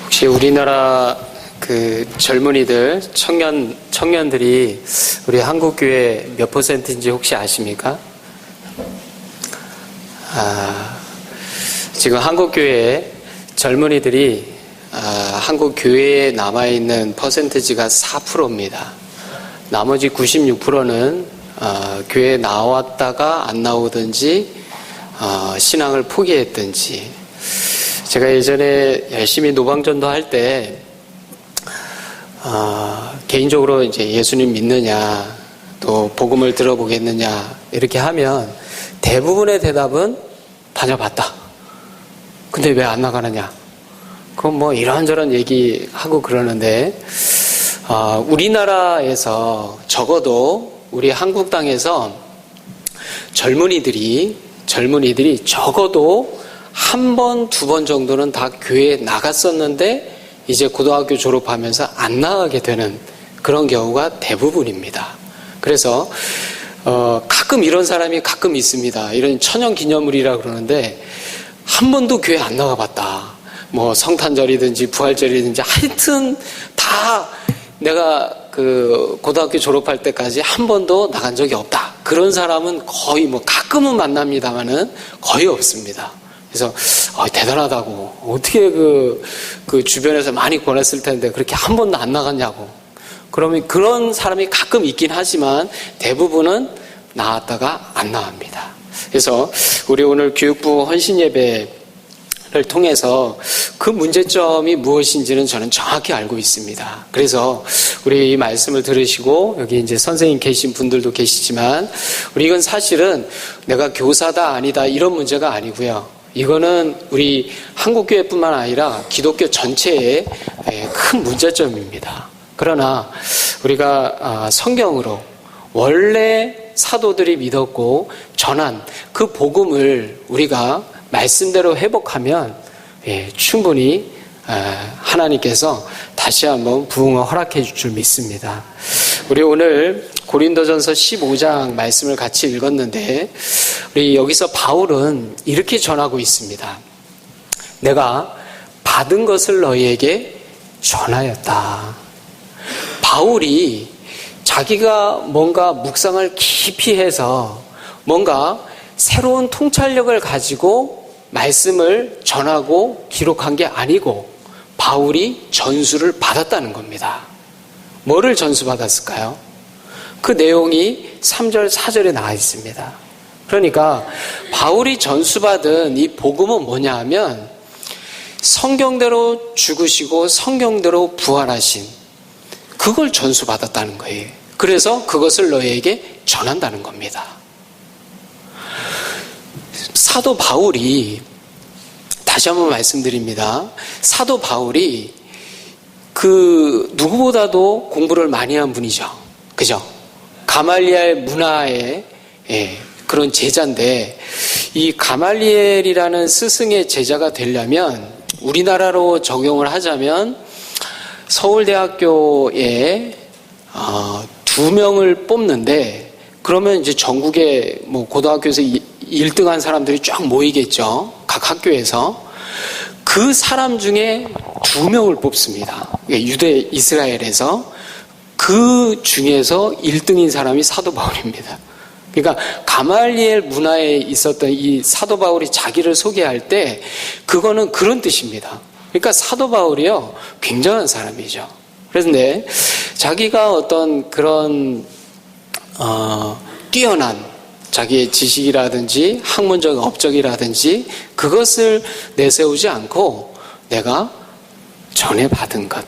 혹시 우리나라 그 젊은이들, 청년들이 우리 한국교회 몇 %인지 혹시 아십니까? 지금 한국교회 젊은이들이 한국교회에 남아있는 퍼센티지가 4%입니다. 나머지 96%는 교회에 나왔다가 안 나오든지 신앙을 포기했든지. 제가 예전에 열심히 노방전도 할 때 개인적으로 이제 예수님 믿느냐, 또 복음을 들어보겠느냐 이렇게 하면 대부분의 대답은 다녀봤다. 근데 왜 안 나가느냐? 그건 뭐 이런저런 얘기하고 그러는데 우리나라에서 적어도 우리 한국 땅에서 젊은이들이 적어도 한 번, 두 번 정도는 다 교회에 나갔었는데 이제 고등학교 졸업하면서 안 나가게 되는 그런 경우가 대부분입니다. 그래서 가끔 이런 사람이 가끔 있습니다. 이런 천연기념물이라 그러는데 한 번도 교회 안 나가봤다. 뭐 성탄절이든지 부활절이든지 하여튼 다 내가 그 고등학교 졸업할 때까지 한 번도 나간 적이 없다. 그런 사람은 거의 뭐 가끔은 만납니다만은 거의 없습니다. 그래서 대단하다고, 어떻게 그 주변에서 많이 권했을 텐데 그렇게 한 번도 안 나갔냐고. 그러면 그런 사람이 가끔 있긴 하지만 대부분은 나왔다가 안 나갑니다. 그래서 우리 오늘 교육부 헌신예배를 통해서 그 문제점이 무엇인지는 저는 정확히 알고 있습니다. 그래서 우리 이 말씀을 들으시고 여기 이제 선생님 계신 분들도 계시지만 우리 이건 사실은 내가 교사다 아니다 이런 문제가 아니고요. 이거는 우리 한국교회뿐만 아니라 기독교 전체의 큰 문제점입니다. 그러나 우리가 성경으로 원래 사도들이 믿었고 전한 그 복음을 우리가 말씀대로 회복하면 충분히 하나님께서 다시 한번 부흥을 허락해 줄 줄 믿습니다. 우리 오늘 고린도전서 15장 말씀을 같이 읽었는데 우리 여기서 바울은 이렇게 전하고 있습니다. 내가 받은 것을 너희에게 전하였다. 바울이 자기가 뭔가 묵상을 깊이 해서 뭔가 새로운 통찰력을 가지고 말씀을 전하고 기록한 게 아니고 바울이 전수를 받았다는 겁니다. 뭐를 전수받았을까요? 그 내용이 3절, 4절에 나와 있습니다. 그러니까 바울이 전수받은 이 복음은 뭐냐 하면 성경대로 죽으시고 성경대로 부활하신 그걸 전수받았다는 거예요. 그래서 그것을 너희에게 전한다는 겁니다. 사도 바울이, 다시 한번 말씀드립니다. 사도 바울이 그 누구보다도 공부를 많이 한 분이죠. 그죠? 가말리엘 문화의 그런 제자인데 이 가말리엘이라는 스승의 제자가 되려면 우리나라로 적용을 하자면 서울대학교에 2명을 뽑는데 그러면 이제 전국에 뭐 고등학교에서 1등한 사람들이 쫙 모이겠죠. 각 학교에서. 그 사람 중에 2명을 뽑습니다. 유대 이스라엘에서. 그 중에서 1등인 사람이 사도 바울입니다. 그러니까 가말리엘 문화에 있었던 이 사도 바울이 자기를 소개할 때 그거는 그런 뜻입니다. 그러니까 사도 바울이요 굉장한 사람이죠. 그런데 자기가 어떤 그런 뛰어난 자기의 지식이라든지 학문적 업적이라든지 그것을 내세우지 않고 내가 전해받은 것,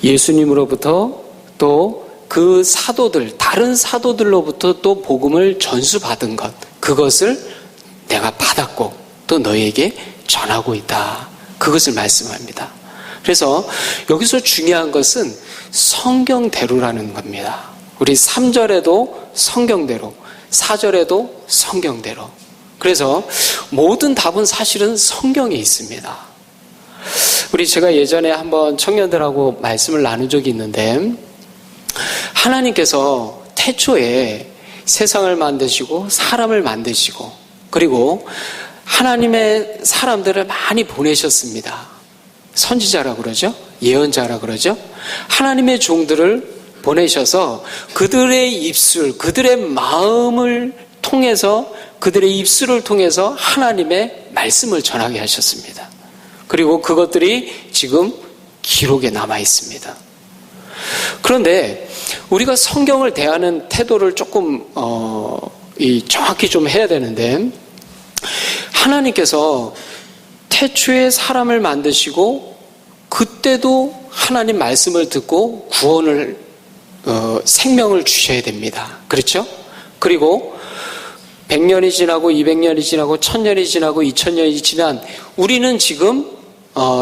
예수님으로부터 또 그 사도들, 다른 사도들로부터 또 복음을 전수받은 것, 그것을 내가 받았고 또 너희에게 전하고 있다. 그것을 말씀합니다. 그래서 여기서 중요한 것은 성경대로라는 겁니다. 우리 3절에도 성경대로, 4절에도 성경대로. 그래서 모든 답은 사실은 성경에 있습니다. 제가 예전에 한번 청년들하고 말씀을 나눈 적이 있는데 하나님께서 태초에 세상을 만드시고 사람을 만드시고 그리고 하나님의 사람들을 많이 보내셨습니다. 선지자라고 그러죠. 예언자라고 그러죠. 하나님의 종들을 보내셔서 그들의 입술, 그들의 마음을 통해서, 그들의 입술을 통해서 하나님의 말씀을 전하게 하셨습니다. 그리고 그것들이 지금 기록에 남아 있습니다. 그런데 우리가 성경을 대하는 태도를 조금 정확히 좀 해야 되는데, 하나님께서 태초에 사람을 만드시고 그때도 하나님 말씀을 듣고 구원을 생명을 주셔야 됩니다. 그렇죠? 그리고 100년이 지나고 200년이 지나고 1000년이 지나고 2000년이 지난 우리는 지금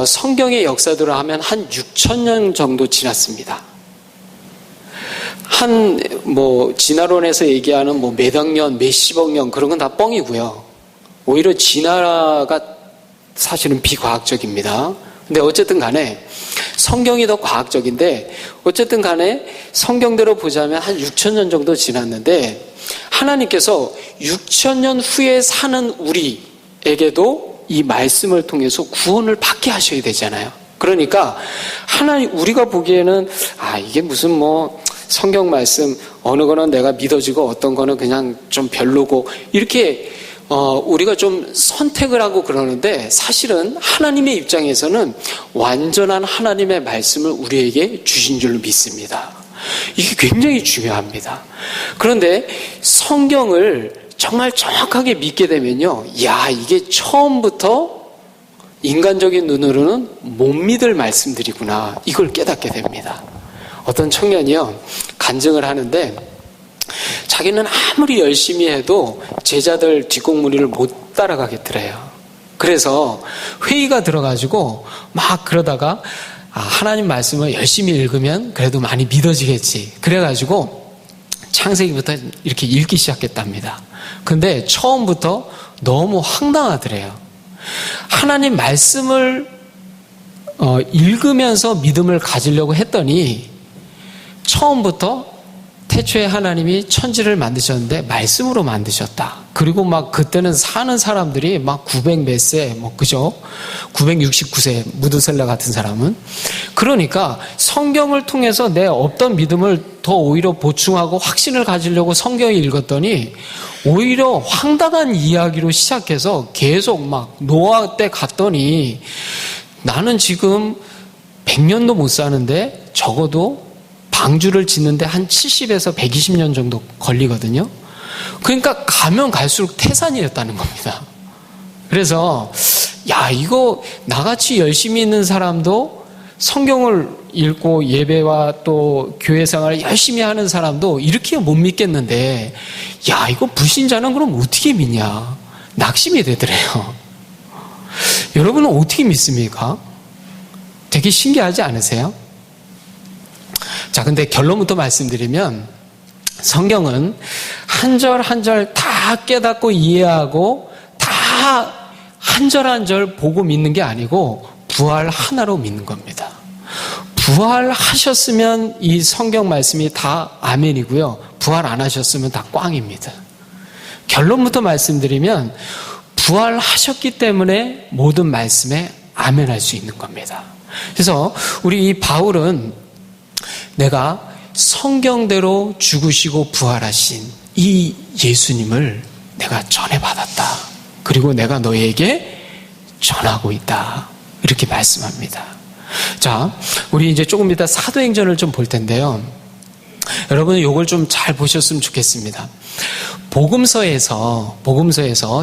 성경의 역사대로 하면 한 6000년 정도 지났습니다. 진화론에서 얘기하는 몇억 년, 몇십억 년 그런 건 다 뻥이고요. 오히려 진화가 사실은 비과학적입니다. 근데 어쨌든 간에 성경이 더 과학적인데, 어쨌든 간에 성경대로 보자면 한 6000년 정도 지났는데, 하나님께서 6000년 후에 사는 우리에게도 이 말씀을 통해서 구원을 받게 하셔야 되잖아요. 그러니까 우리가 보기에는 이게 무슨 성경 말씀 어느 거는 내가 믿어지고 어떤 거는 그냥 좀 별로고 이렇게 우리가 좀 선택을 하고 그러는데, 사실은 하나님의 입장에서는 완전한 하나님의 말씀을 우리에게 주신 줄로 믿습니다. 이게 굉장히 중요합니다. 그런데 성경을 정말 정확하게 믿게 되면요, 이게 처음부터 인간적인 눈으로는 못 믿을 말씀들이구나, 이걸 깨닫게 됩니다. 어떤 청년이요, 간증을 하는데 자기는 아무리 열심히 해도 제자들 뒷공무니를 못 따라가겠더래요. 그래서 회의가 들어가지고 막 그러다가 하나님 말씀을 열심히 읽으면 그래도 많이 믿어지겠지. 그래가지고 창세기부터 이렇게 읽기 시작했답니다. 근데 처음부터 너무 황당하더래요. 하나님 말씀을 읽으면서 믿음을 가지려고 했더니 처음부터 태초에 하나님이 천지를 만드셨는데 말씀으로 만드셨다. 그리고 막 그때는 사는 사람들이 막 900 몇 세, 그죠? 969세, 무드셀라 같은 사람은. 그러니까 성경을 통해서 내 없던 믿음을 더 오히려 보충하고 확신을 가지려고 성경을 읽었더니 오히려 황당한 이야기로 시작해서 계속 막 노아 때 갔더니 나는 지금 100년도 못 사는데 적어도 방주를 짓는데 한 70에서 120년 정도 걸리거든요. 그러니까 가면 갈수록 태산이었다는 겁니다. 그래서 이거 나같이 열심히 있는 사람도 성경을 읽고 예배와 또 교회 생활을 열심히 하는 사람도 이렇게 못 믿겠는데, 이거 불신자는 그럼 어떻게 믿냐, 낙심이 되더래요. 여러분은 어떻게 믿습니까? 되게 신기하지 않으세요? 자, 근데 결론부터 말씀드리면 성경은 한 절 한 절 다 깨닫고 이해하고 다 한 절 한 절 보고 믿는 게 아니고 부활 하나로 믿는 겁니다. 부활하셨으면 이 성경 말씀이 다 아멘이고요. 부활 안 하셨으면 다 꽝입니다. 결론부터 말씀드리면 부활하셨기 때문에 모든 말씀에 아멘할 수 있는 겁니다. 그래서 우리 이 바울은 내가 성경대로 죽으시고 부활하신 이 예수님을 내가 전해받았다. 그리고 내가 너희에게 전하고 있다. 이렇게 말씀합니다. 자, 우리 이제 조금 이따 사도행전을 좀 볼 텐데요. 여러분 이걸 좀 잘 보셨으면 좋겠습니다. 복음서에서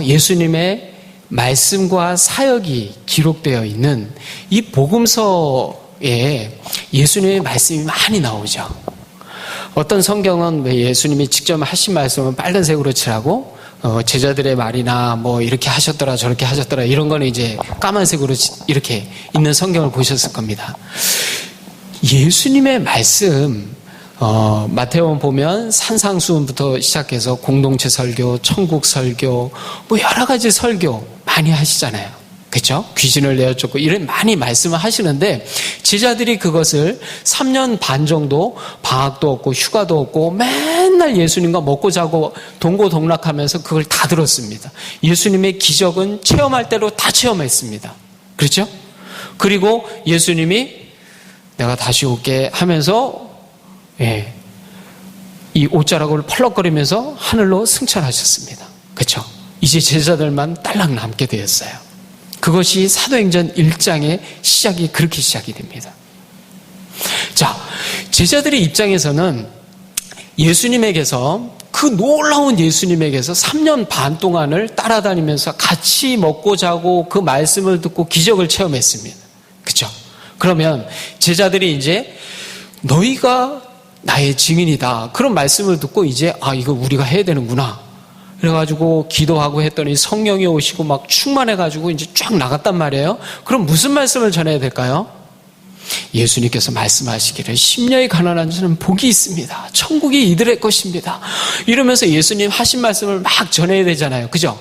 예수님의 말씀과 사역이 기록되어 있는 이 복음서에 예수님의 말씀이 많이 나오죠. 어떤 성경은 왜 예수님이 직접 하신 말씀은 빨간색으로 칠하고 제자들의 말이나 이렇게 하셨더라 저렇게 하셨더라 이런 거는 이제 까만색으로 이렇게 있는 성경을 보셨을 겁니다. 예수님의 말씀, 마태복음 보면 산상수훈부터 시작해서 공동체 설교, 천국 설교, 여러 가지 설교 많이 하시잖아요. 그렇죠? 귀신을 내어쫓고 이런 많이 말씀을 하시는데 제자들이 그것을 3년 반 정도 방학도 없고 휴가도 없고 맨날 예수님과 먹고 자고 동고동락하면서 그걸 다 들었습니다. 예수님의 기적은 체험할 대로 다 체험했습니다. 그렇죠? 그리고 예수님이 내가 다시 올게 하면서 이 옷자락을 펄럭거리면서 하늘로 승천하셨습니다. 그렇죠? 이제 제자들만 딸랑 남게 되었어요. 그것이 사도행전 1장의 시작이 그렇게 시작이 됩니다. 자, 제자들의 입장에서는 예수님에게서 그 놀라운 예수님에게서 3년 반 동안을 따라다니면서 같이 먹고 자고 그 말씀을 듣고 기적을 체험했습니다. 그렇죠? 그러면 제자들이 이제 너희가 나의 증인이다. 그런 말씀을 듣고 이제 이거 우리가 해야 되는구나. 그래가지고 기도하고 했더니 성령이 오시고 막 충만해가지고 이제 쫙 나갔단 말이에요. 그럼 무슨 말씀을 전해야 될까요? 예수님께서 말씀하시기를 심령이 가난한 자는 복이 있습니다. 천국이 이들의 것입니다. 이러면서 예수님 하신 말씀을 막 전해야 되잖아요. 그죠?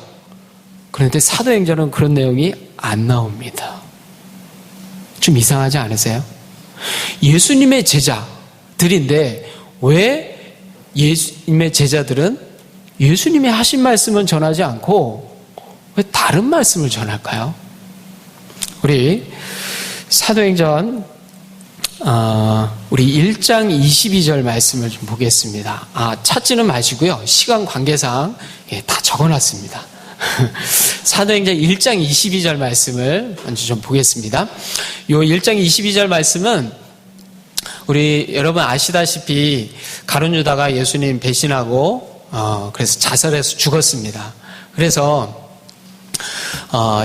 그런데 사도행전은 그런 내용이 안 나옵니다. 좀 이상하지 않으세요? 예수님의 제자들인데 왜 예수님의 제자들은 예수님이 하신 말씀은 전하지 않고 왜 다른 말씀을 전할까요? 우리 사도행전 우리 1장 22절 말씀을 좀 보겠습니다. 찾지는 마시고요. 시간 관계상 다 적어놨습니다. 사도행전 1장 22절 말씀을 먼저 좀 보겠습니다. 요 1장 22절 말씀은 우리 여러분 아시다시피 가룟 유다가 예수님 배신하고 그래서 자살해서 죽었습니다. 그래서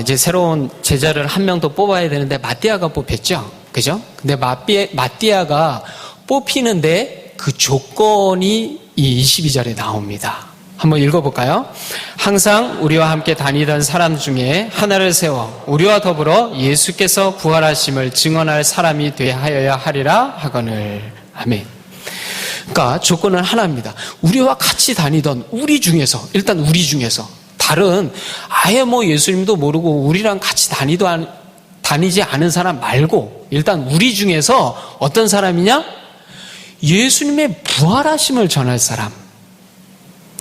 이제 새로운 제자를 한 명 더 뽑아야 되는데 마띠아가 뽑혔죠. 그죠? 근데 마띠아가 뽑히는데 그 조건이 이 22절에 나옵니다. 한번 읽어볼까요? 항상 우리와 함께 다니던 사람 중에 하나를 세워 우리와 더불어 예수께서 부활하심을 증언할 사람이 되하여야 하리라 하거늘. 아멘. 그러니까 조건은 하나입니다. 우리와 같이 다니던 우리 중에서, 일단 우리 중에서 다른 아예 예수님도 모르고 우리랑 같이 다니지 않은 사람 말고 일단 우리 중에서 어떤 사람이냐? 예수님의 부활하심을 전할 사람.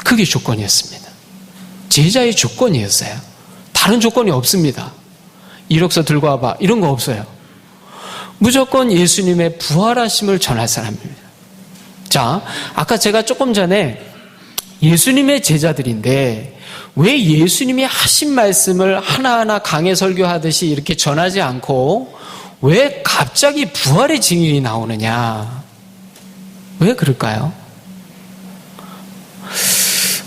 그게 조건이었습니다. 제자의 조건이었어요. 다른 조건이 없습니다. 이력서 들고 와봐 이런 거 없어요. 무조건 예수님의 부활하심을 전할 사람입니다. 자, 아까 제가 조금 전에 예수님의 제자들인데 왜 예수님이 하신 말씀을 하나하나 강해 설교하듯이 이렇게 전하지 않고 왜 갑자기 부활의 증인이 나오느냐? 왜 그럴까요?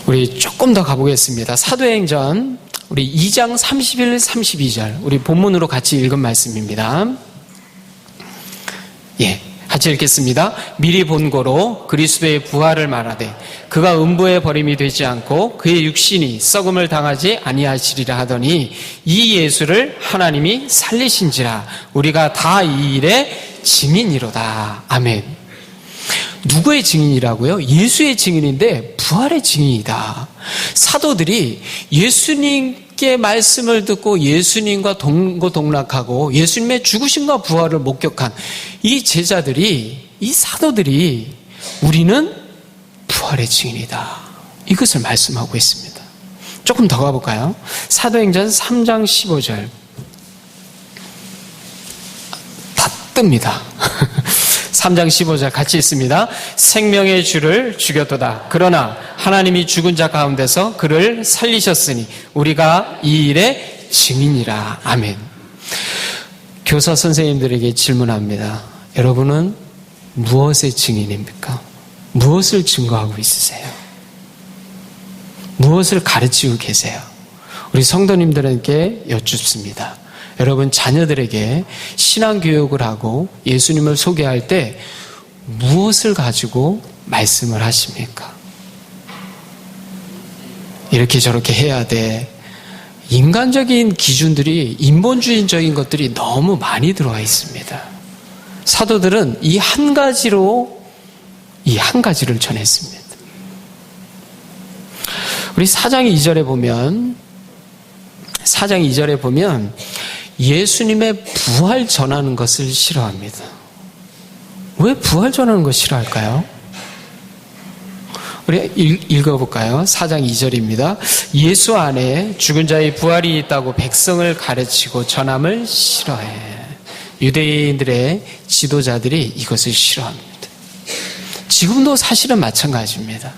우리 조금 더 가보겠습니다. 사도행전 우리 2장 31, 32절 우리 본문으로 같이 읽은 말씀입니다. 같이 읽겠습니다. 미리 본고로 그리스도의 부활을 말하되 그가 음부에 버림이 되지 않고 그의 육신이 썩음을 당하지 아니하시리라 하더니 이 예수를 하나님이 살리신지라 우리가 다 이 일의 증인이로다. 아멘. 누구의 증인이라고요? 예수의 증인인데 부활의 증인이다. 사도들이 예수님께 말씀을 듣고 예수님과 동고동락하고 예수님의 죽으심과 부활을 목격한 이 제자들이, 이 사도들이 우리는 부활의 증인이다. 이것을 말씀하고 있습니다. 조금 더 가볼까요? 사도행전 3장 15절. 다 뜹니다. 3장 15절 같이 읽습니다. 생명의 주를 죽였도다. 그러나 하나님이 죽은 자 가운데서 그를 살리셨으니 우리가 이 일의 증인이라. 아멘. 교사 선생님들에게 질문합니다. 여러분은 무엇의 증인입니까? 무엇을 증거하고 있으세요? 무엇을 가르치고 계세요? 우리 성도님들에게 여쭙습니다. 여러분 자녀들에게 신앙교육을 하고 예수님을 소개할 때 무엇을 가지고 말씀을 하십니까? 이렇게 저렇게 해야 돼. 인간적인 기준들이, 인본주의적인 것들이 너무 많이 들어와 있습니다. 사도들은 이 한 가지로 이 한 가지를 전했습니다. 우리 4장 2절에 보면 예수님의 부활 전하는 것을 싫어합니다. 왜 부활 전하는 것 싫어할까요? 우리 읽어볼까요? 4장 2절입니다. 예수 안에 죽은 자의 부활이 있다고 백성을 가르치고 전함을 싫어해. 유대인들의 지도자들이 이것을 싫어합니다. 지금도 사실은 마찬가지입니다.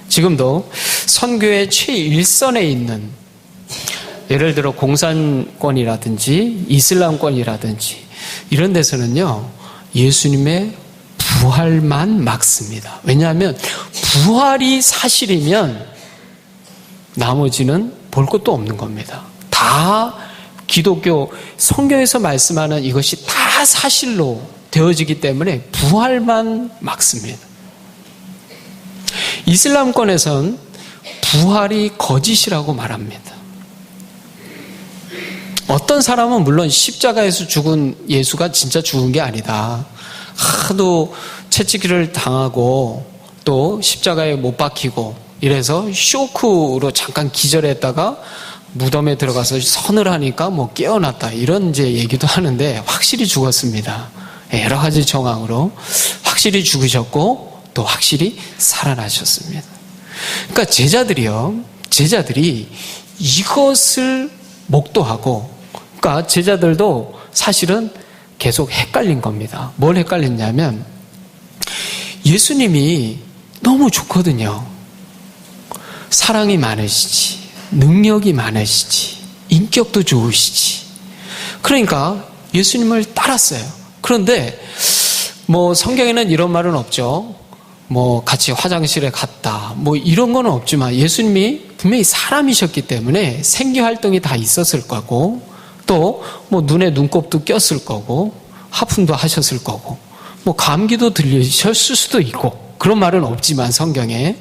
지금도 선교의 최일선에 있는, 예를 들어 공산권이라든지 이슬람권이라든지 이런 데서는요, 예수님의 부활만 막습니다. 왜냐하면 부활이 사실이면 나머지는 볼 것도 없는 겁니다. 다 기독교 성경에서 말씀하는 이것이 다 사실로 되어지기 때문에 부활만 막습니다. 이슬람권에선 부활이 거짓이라고 말합니다. 어떤 사람은 물론 십자가에서 죽은 예수가 진짜 죽은 게 아니다, 하도 채찍질을 당하고 또 십자가에 못 박히고 이래서 쇼크로 잠깐 기절했다가 무덤에 들어가서 선을 하니까 뭐 깨어났다, 이런 이제 얘기도 하는데 확실히 죽었습니다. 여러 가지 정황으로 확실히 죽으셨고 또 확실히 살아나셨습니다. 그러니까 제자들이 이것을 목도하고, 그러니까 제자들도 사실은 계속 헷갈린 겁니다. 뭘 헷갈렸냐면 예수님이 너무 좋거든요. 사랑이 많으시지, 능력이 많으시지, 인격도 좋으시지. 그러니까 예수님을 따랐어요. 그런데 뭐 성경에는 이런 말은 없죠. 뭐 같이 화장실에 갔다, 뭐 이런 건 없지만 예수님이 분명히 사람이셨기 때문에 생기 활동이 다 있었을 거고, 또 뭐 눈에 눈곱도 꼈을 거고, 하품도 하셨을 거고, 뭐 감기도 들리셨을 수도 있고, 그런 말은 없지만 성경에.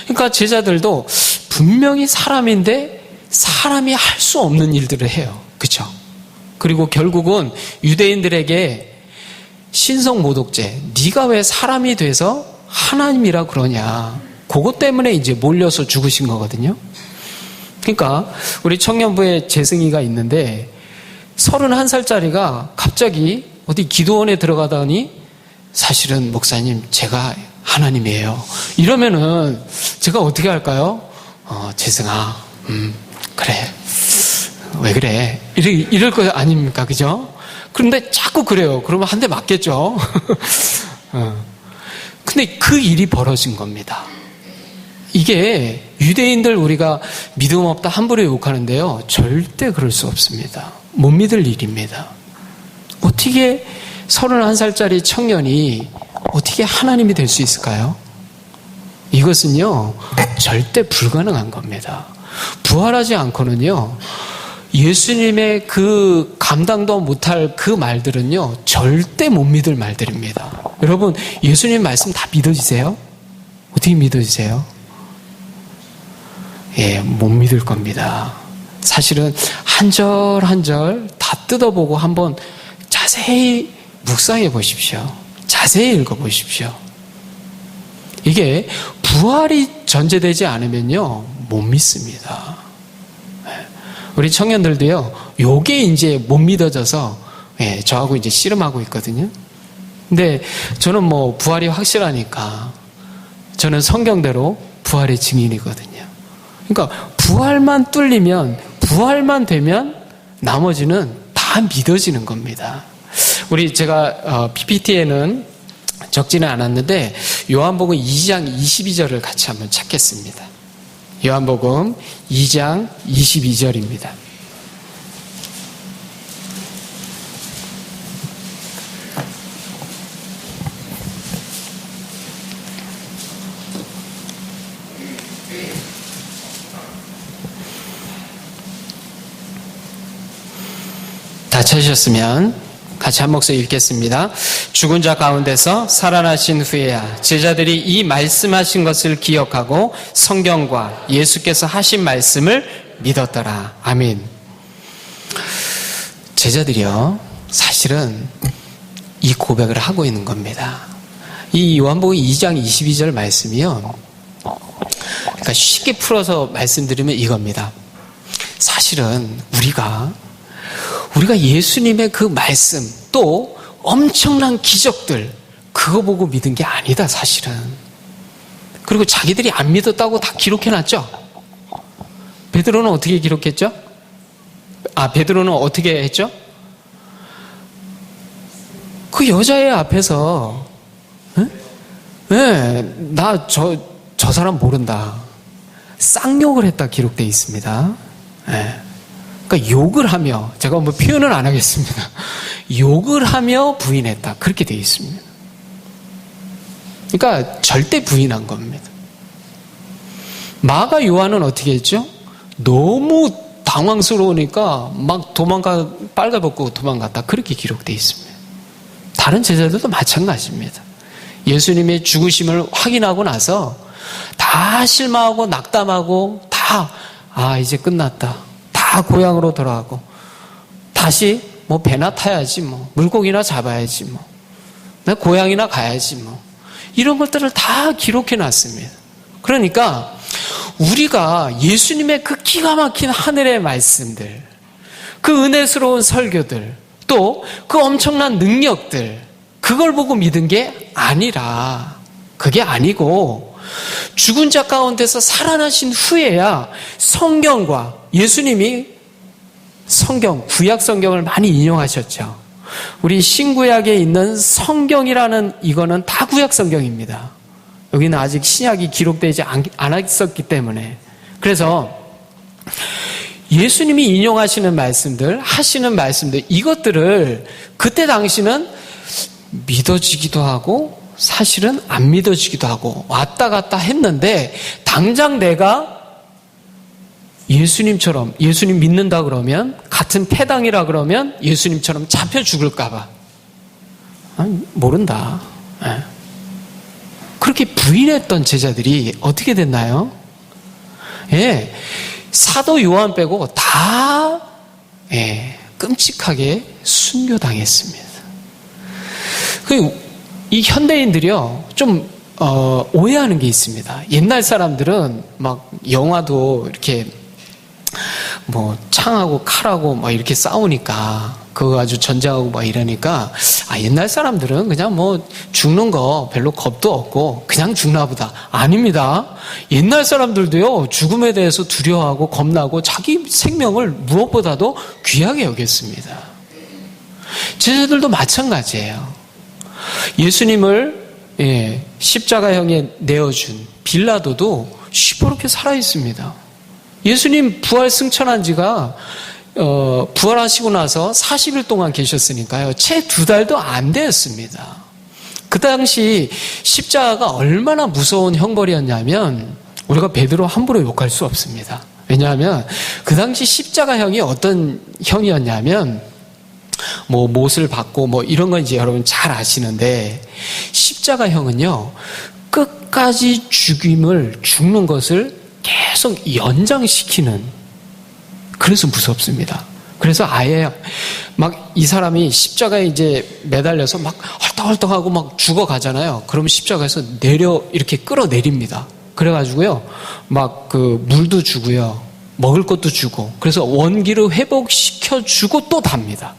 그러니까 제자들도 분명히 사람인데 사람이 할 수 없는 일들을 해요. 그렇죠? 그리고 결국은 유대인들에게 신성모독죄, 네가 왜 사람이 돼서 하나님이라 그러냐, 그것 때문에 이제 몰려서 죽으신 거거든요. 그러니까 우리 청년부에 재승이가 있는데 31살짜리가 갑자기 어디 기도원에 들어가더니 사실은 목사님 제가 하나님이에요, 이러면은 제가 어떻게 할까요? 재승아, 그래, 왜 그래, 이럴 거 아닙니까? 그죠? 그런데 자꾸 그래요. 그러면 한 대 맞겠죠. 근데 그 일이 벌어진 겁니다. 이게 유대인들 우리가 믿음 없다 함부로 욕하는데요, 절대 그럴 수 없습니다. 못 믿을 일입니다. 어떻게 31살짜리 청년이 어떻게 하나님이 될 수 있을까요? 이것은요 절대 불가능한 겁니다. 부활하지 않고는요 예수님의 그 감당도 못할 그 말들은요 절대 못 믿을 말들입니다. 여러분, 예수님 말씀 다 믿어지세요? 어떻게 믿어지세요? 못 믿을 겁니다. 사실은 한 절 한 절 다 뜯어보고 한번 자세히 묵상해 보십시오. 자세히 읽어 보십시오. 이게 부활이 전제되지 않으면요 못 믿습니다. 우리 청년들도요 요게 이제 못 믿어져서 저하고 이제 씨름하고 있거든요. 근데 저는 뭐 부활이 확실하니까 저는 성경대로 부활의 증인이거든요. 그러니까 부활만 뚫리면, 부활만 되면 나머지는 다 믿어지는 겁니다. 제가 PPT에는 적지는 않았는데 요한복음 2장 22절을 같이 한번 찾겠습니다. 요한복음 2장 22절입니다. 다 찾으셨으면 같이 한 목소리 읽겠습니다. 죽은 자 가운데서 살아나신 후에야 제자들이 이 말씀하신 것을 기억하고 성경과 예수께서 하신 말씀을 믿었더라. 아멘. 제자들이요 사실은 이 고백을 하고 있는 겁니다. 이 요한복음 2장 22절 말씀이요, 그러니까 쉽게 풀어서 말씀드리면 이겁니다. 사실은 우리가 예수님의 그 말씀, 또 엄청난 기적들, 그거 보고 믿은 게 아니다, 사실은. 그리고 자기들이 안 믿었다고 다 기록해놨죠? 베드로는 어떻게 기록했죠? 베드로는 어떻게 했죠? 그 여자애 앞에서 나 저 사람 모른다. 쌍욕을 했다 기록되어 있습니다. 그러니까 욕을 하며, 제가 뭐 표현은 안 하겠습니다. 욕을 하며 부인했다. 그렇게 되어 있습니다. 그러니까 절대 부인한 겁니다. 마가 요한은 어떻게 했죠? 너무 당황스러우니까 막 빨가벗고 도망갔다. 그렇게 기록되어 있습니다. 다른 제자들도 마찬가지입니다. 예수님의 죽으심을 확인하고 나서 다 실망하고 낙담하고 이제 끝났다. 다 고향으로 돌아가고 다시 뭐 배나 타야지, 뭐 물고기나 잡아야지, 뭐 내 고향이나 가야지, 뭐 이런 것들을 다 기록해 놨습니다. 그러니까 우리가 예수님의 그 기가 막힌 하늘의 말씀들, 그 은혜스러운 설교들, 또 그 엄청난 능력들, 그걸 보고 믿은 게 아니라, 그게 아니고 죽은 자 가운데서 살아나신 후에야 성경과, 예수님이 구약 성경을 많이 인용하셨죠. 우리 신구약에 있는 성경이라는 이거는 다 구약 성경입니다. 여기는 아직 신약이 기록되지 않았었기 때문에. 그래서 예수님이 인용하시는 말씀들, 하시는 말씀들, 이것들을 그때 당시는 믿어지기도 하고 사실은 안 믿어지기도 하고 왔다 갔다 했는데, 당장 내가 예수님처럼, 예수님 믿는다 그러면, 같은 패당이라 그러면 예수님처럼 잡혀 죽을까봐 모른다. 그렇게 부인했던 제자들이 어떻게 됐나요? 사도 요한 빼고 다 끔찍하게 순교당했습니다. 이 현대인들이요, 좀 오해하는 게 있습니다. 옛날 사람들은 막 영화도 이렇게 뭐 창하고 칼하고 막 이렇게 싸우니까, 그거 아주 전쟁하고 막 이러니까, 옛날 사람들은 그냥 뭐 죽는 거 별로 겁도 없고 그냥 죽나 보다. 아닙니다. 옛날 사람들도요, 죽음에 대해서 두려워하고 겁나고 자기 생명을 무엇보다도 귀하게 여겼습니다. 제자들도 마찬가지예요. 예수님을 십자가형에 내어준 빌라도도 시퍼렇게 살아있습니다. 예수님 부활 승천한 지가 부활하시고 나서 40일 동안 계셨으니까요, 채 2달도 안 되었습니다. 그 당시 십자가가 얼마나 무서운 형벌이었냐면, 우리가 베드로 함부로 욕할 수 없습니다. 왜냐하면 그 당시 십자가형이 어떤 형이었냐면, 뭐 못을 받고 뭐 이런 건 이제 여러분 잘 아시는데, 십자가형은요, 끝까지 죽는 것을 계속 연장시키는, 그래서 무섭습니다. 그래서 아예 막 이 사람이 십자가에 이제 매달려서 막 헐떡헐떡하고 막 죽어가잖아요. 그러면 십자가에서 이렇게 끌어내립니다. 그래가지고요, 막 그 물도 주고요, 먹을 것도 주고, 그래서 원기를 회복시켜주고 또 답니다.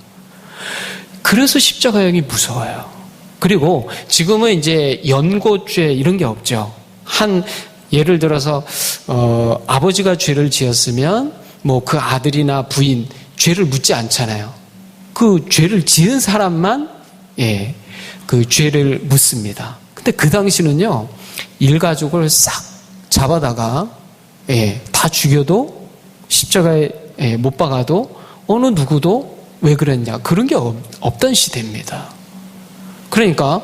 그래서 십자가형이 무서워요. 그리고 지금은 이제 연고죄 이런 게 없죠. 예를 들어서 아버지가 죄를 지었으면 뭐 그 아들이나 부인 죄를 묻지 않잖아요. 그 죄를 지은 사람만 그 죄를 묻습니다. 근데 그 당시는요, 일가족을 싹 잡아다가 다 죽여도, 십자가에 못 박아도 어느 누구도 왜 그랬냐, 그런 게 없던 시대입니다. 그러니까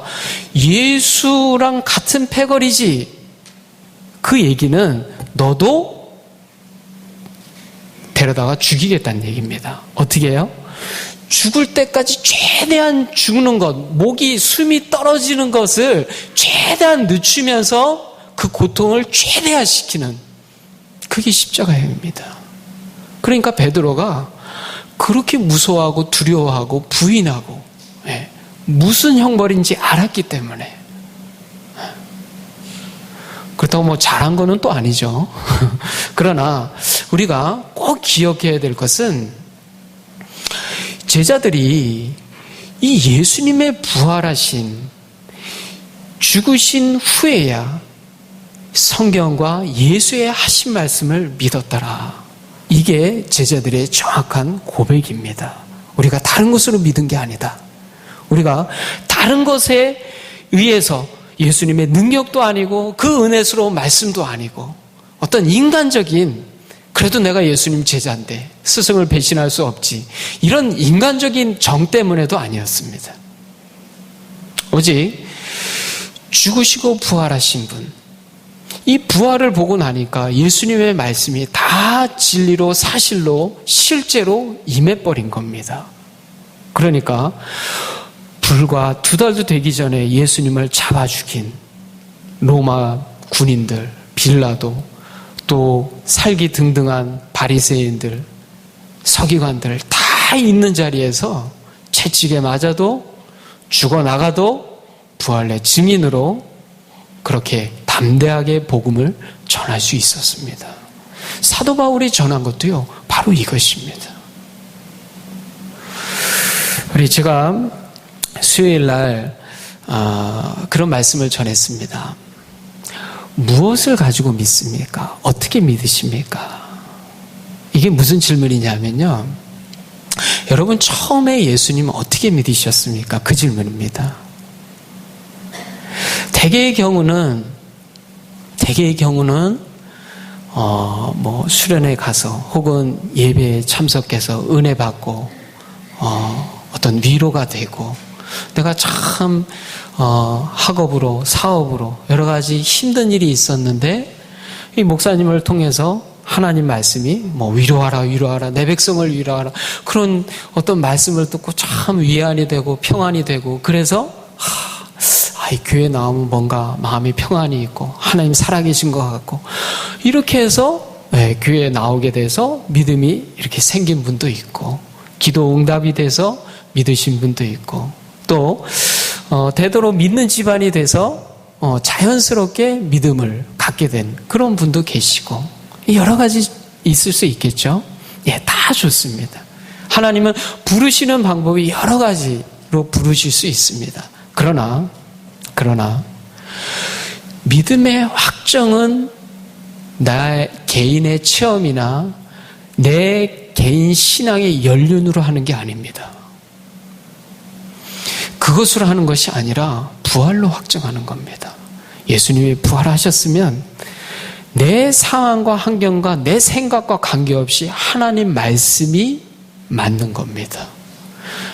예수랑 같은 패거리지, 그 얘기는 너도 데려다가 죽이겠다는 얘기입니다. 어떻게 해요? 죽을 때까지 최대한 죽는 것, 숨이 떨어지는 것을 최대한 늦추면서 그 고통을 최대화시키는, 그게 십자가형입니다. 그러니까 베드로가 그렇게 무서워하고 두려워하고 부인하고 무슨 형벌인지 알았기 때문에. 그렇다고 뭐 잘한 거는 또 아니죠. 그러나 우리가 꼭 기억해야 될 것은, 제자들이 이 예수님의 부활하신, 죽으신 후에야 성경과 예수의 하신 말씀을 믿었더라. 이게 제자들의 정확한 고백입니다. 우리가 다른 것으로 믿은 게 아니다. 우리가 다른 것에 의해서 예수님의 능력도 아니고 그 은혜스러운 말씀도 아니고 어떤 인간적인 그래도 내가 예수님 제자인데 스승을 배신할 수 없지 이런 인간적인 정 때문에도 아니었습니다. 오직 죽으시고 부활하신 분, 이 부활을 보고 나니까 예수님의 말씀이 다 진리로 사실로 실제로 임해버린 겁니다. 그러니까 불과 2달도 되기 전에 예수님을 잡아 죽인 로마 군인들, 빌라도, 또 살기 등등한 바리새인들, 서기관들 다 있는 자리에서 채찍에 맞아도 죽어나가도 부활의 증인으로 그렇게 담대하게 복음을 전할 수 있었습니다. 사도 바울이 전한 것도요, 바로 이것입니다. 우리 제가 수요일 날 그런 말씀을 전했습니다. 무엇을 가지고 믿습니까? 어떻게 믿으십니까? 이게 무슨 질문이냐면요. 여러분 처음에 예수님은 어떻게 믿으셨습니까? 그 질문입니다. 대개의 경우는 수련회 가서 혹은 예배에 참석해서 은혜 받고 어떤 위로가 되고 내가 참 학업으로 사업으로 여러 가지 힘든 일이 있었는데 이 목사님을 통해서 하나님 말씀이 위로하라 내 백성을 위로하라 그런 어떤 말씀을 듣고 참 위안이 되고 평안이 되고 그래서 이 교회 나오면 뭔가 마음이 평안이 있고 하나님 살아계신 것 같고 이렇게 해서 교회에 나오게 돼서 믿음이 이렇게 생긴 분도 있고 기도 응답이 돼서 믿으신 분도 있고 또 되도록 믿는 집안이 돼서 자연스럽게 믿음을 갖게 된 그런 분도 계시고 여러 가지 있을 수 있겠죠. 다 좋습니다. 하나님은 부르시는 방법이 여러 가지로 부르실 수 있습니다. 그러나 믿음의 확정은 나 개인의 체험이나 내 개인 신앙의 연륜으로 하는 게 아닙니다. 그것으로 하는 것이 아니라 부활로 확정하는 겁니다. 예수님이 부활하셨으면 내 상황과 환경과 내 생각과 관계없이 하나님 말씀이 맞는 겁니다.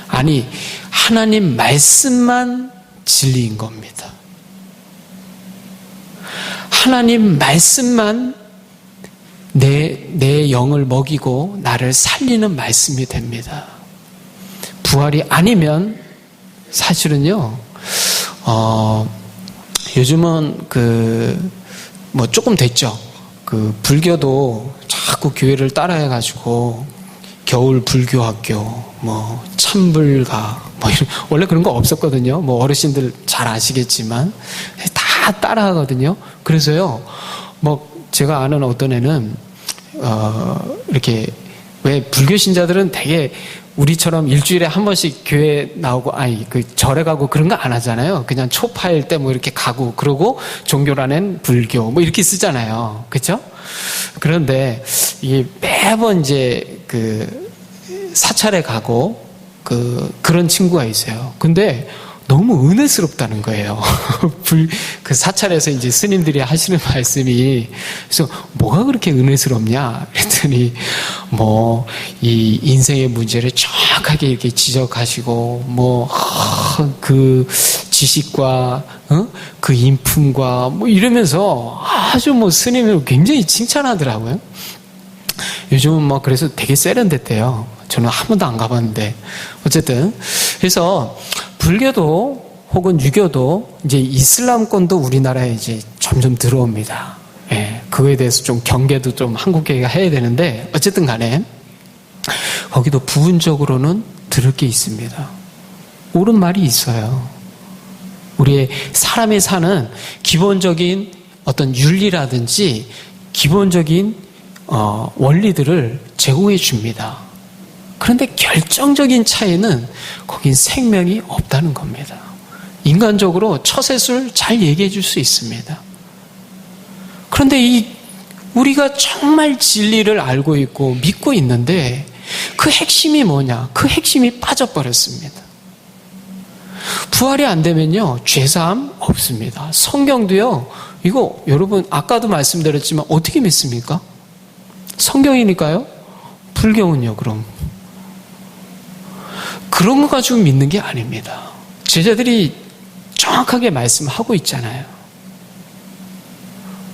아니, 하나님 말씀만 진리인 겁니다. 하나님 말씀만 내 영을 먹이고 나를 살리는 말씀이 됩니다. 부활이 아니면 사실은요, 요즘은 조금 됐죠. 불교도 자꾸 교회를 따라해가지고 겨울 불교학교, 참불가, 원래 그런 거 없었거든요. 어르신들 잘 아시겠지만 다 따라하거든요. 그래서요, 제가 아는 어떤 애는 이렇게 왜 불교 신자들은 되게 우리처럼 일주일에 한 번씩 교회 나오고 절에 가고 그런 거 안 하잖아요. 그냥 초파일 때 이렇게 가고 그러고 종교라는 불교 이렇게 쓰잖아요. 그렇죠? 그런데 이게 매번 이제 사찰에 가고 그런 친구가 있어요. 근데 너무 은혜스럽다는 거예요. 사찰에서 이제 스님들이 하시는 말씀이 그래서 뭐가 그렇게 은혜스럽냐? 그랬더니 이 인생의 문제를 정확하게 이렇게 지적하시고 그 지식과 그 인품과 이러면서 아주 스님을 굉장히 칭찬하더라고요. 요즘은 그래서 되게 세련됐대요. 저는 한 번도 안 가봤는데 어쨌든 그래서 불교도 혹은 유교도 이제 이슬람권도 우리나라에 이제 점점 들어옵니다. 그거에 대해서 좀 경계도 좀 한국계가 해야 되는데 어쨌든 간에 거기도 부분적으로는 들을 게 있습니다. 옳은 말이 있어요. 우리의 사람이 사는 기본적인 어떤 윤리라든지 기본적인 원리들을 제공해 줍니다. 그런데 결정적인 차이는 거긴 생명이 없다는 겁니다. 인간적으로 처세술 잘 얘기해 줄 수 있습니다. 그런데 우리가 정말 진리를 알고 있고 믿고 있는데 그 핵심이 뭐냐? 그 핵심이 빠져버렸습니다. 부활이 안 되면요, 죄사함 없습니다. 성경도요, 이거 여러분 아까도 말씀드렸지만 어떻게 믿습니까? 성경이니까요. 불경은요, 그럼. 그런 거 가지고 믿는 게 아닙니다. 제자들이 정확하게 말씀하고 있잖아요.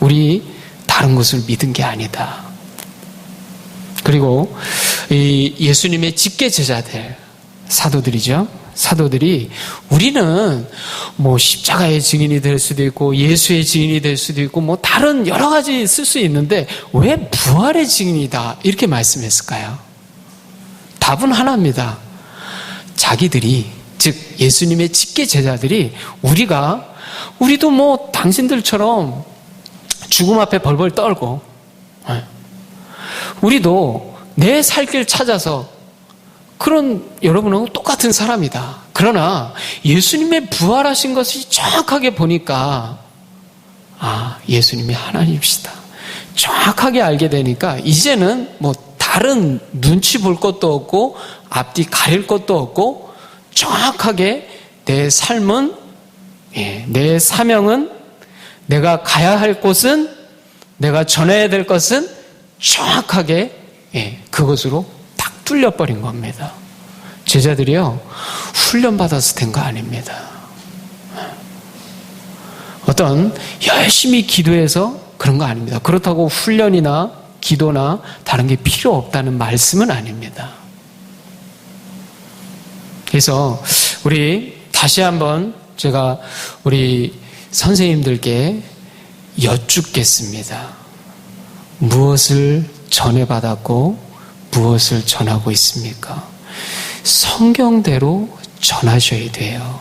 우리 다른 것을 믿은 게 아니다. 그리고 이 예수님의 직계 제자들, 사도들이죠. 사도들이 우리는 뭐 십자가의 증인이 될 수도 있고 예수의 증인이 될 수도 있고 뭐 다른 여러 가지 쓸 수 있는데 왜 부활의 증인이다 이렇게 말씀했을까요? 답은 하나입니다. 자기들이, 즉 예수님의 직계 제자들이 우리도 뭐 당신들처럼 죽음 앞에 벌벌 떨고 우리도 내 살 길 찾아서 그런 여러분하고 똑같은 사람이다. 그러나 예수님의 부활하신 것이 정확하게 보니까 예수님이 하나님이시다. 정확하게 알게 되니까 이제는 뭐 다른 눈치 볼 것도 없고 앞뒤 가릴 것도 없고 정확하게 내 삶은, 내 사명은, 내가 가야 할 곳은, 내가 전해야 될 것은 정확하게 그것으로 딱 뚫려버린 겁니다. 제자들이요, 훈련받아서 된 거 아닙니다. 어떤 열심히 기도해서 그런 거 아닙니다. 그렇다고 훈련이나 기도나 다른 게 필요 없다는 말씀은 아닙니다. 그래서 우리 다시 한번 제가 우리 선생님들께 여쭙겠습니다. 무엇을 전해받았고 무엇을 전하고 있습니까? 성경대로 전하셔야 돼요.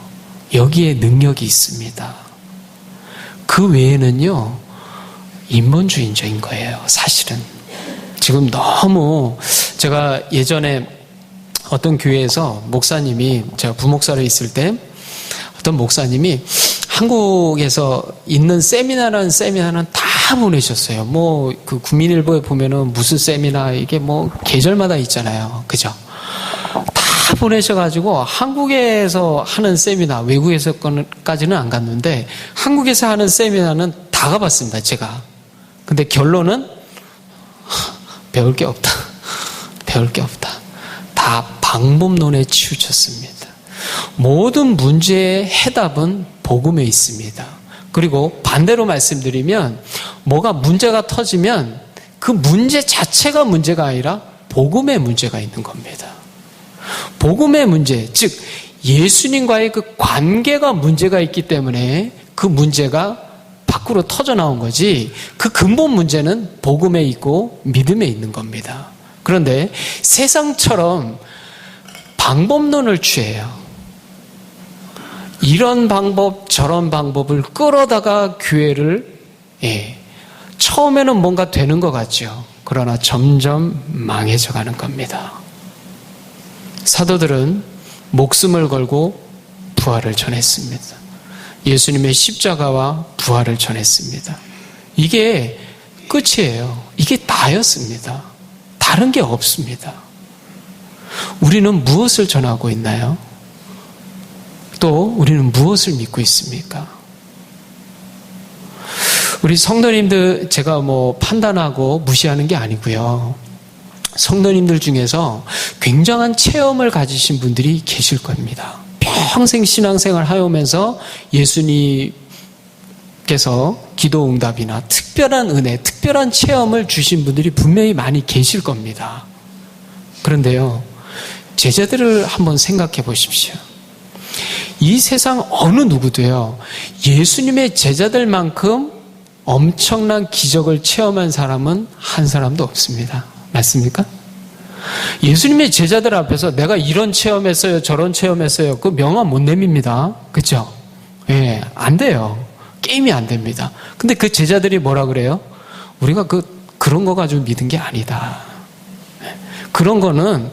여기에 능력이 있습니다. 그 외에는요, 인본주의적인 거예요, 사실은. 지금 너무, 제가 예전에 어떤 교회에서 목사님이, 제가 부목사로 있을 때 어떤 목사님이 한국에서 있는 세미나라는 세미나는 다 보내셨어요. 뭐 그 국민일보에 보면은 무슨 세미나 이게 뭐 계절마다 있잖아요. 그죠? 다 보내셔가지고 한국에서 하는 세미나, 외국에서까지는 안 갔는데 한국에서 하는 세미나는 다 가봤습니다, 제가. 근데 결론은 배울 게 없다. 배울 게 없다. 다 방법론에 치우쳤습니다. 모든 문제의 해답은 복음에 있습니다. 그리고 반대로 말씀드리면 뭐가 문제가 터지면 그 문제 자체가 문제가 아니라 복음의 문제가 있는 겁니다. 복음의 문제, 즉 예수님과의 그 관계가 문제가 있기 때문에 그 문제가 밖으로 터져 나온 거지, 그 근본 문제는 복음에 있고 믿음에 있는 겁니다. 그런데 세상처럼 방법론을 취해요. 이런 방법 저런 방법을 끌어다가 교회를 처음에는 뭔가 되는 것 같죠. 그러나 점점 망해져 가는 겁니다. 사도들은 목숨을 걸고 부활을 전했습니다. 예수님의 십자가와 부활을 전했습니다. 이게 끝이에요. 이게 다였습니다. 다른 게 없습니다. 우리는 무엇을 전하고 있나요? 또 우리는 무엇을 믿고 있습니까? 우리 성도님들, 제가 뭐 판단하고 무시하는 게 아니고요. 성도님들 중에서 굉장한 체험을 가지신 분들이 계실 겁니다. 평생 신앙생활 하면서 예수님께서 기도 응답이나 특별한 은혜, 특별한 체험을 주신 분들이 분명히 많이 계실 겁니다. 그런데요, 제자들을 한번 생각해 보십시오. 이 세상 어느 누구도요, 예수님의 제자들만큼 엄청난 기적을 체험한 사람은 한 사람도 없습니다. 맞습니까? 예수님의 제자들 앞에서 내가 이런 체험했어요, 저런 체험했어요, 그 명함 못 내밉니다. 그렇죠? 예, 안 돼요. 게임이 안 됩니다. 근데 그 제자들이 뭐라 그래요? 우리가 그런 거 가지고 믿은 게 아니다. 그런 거는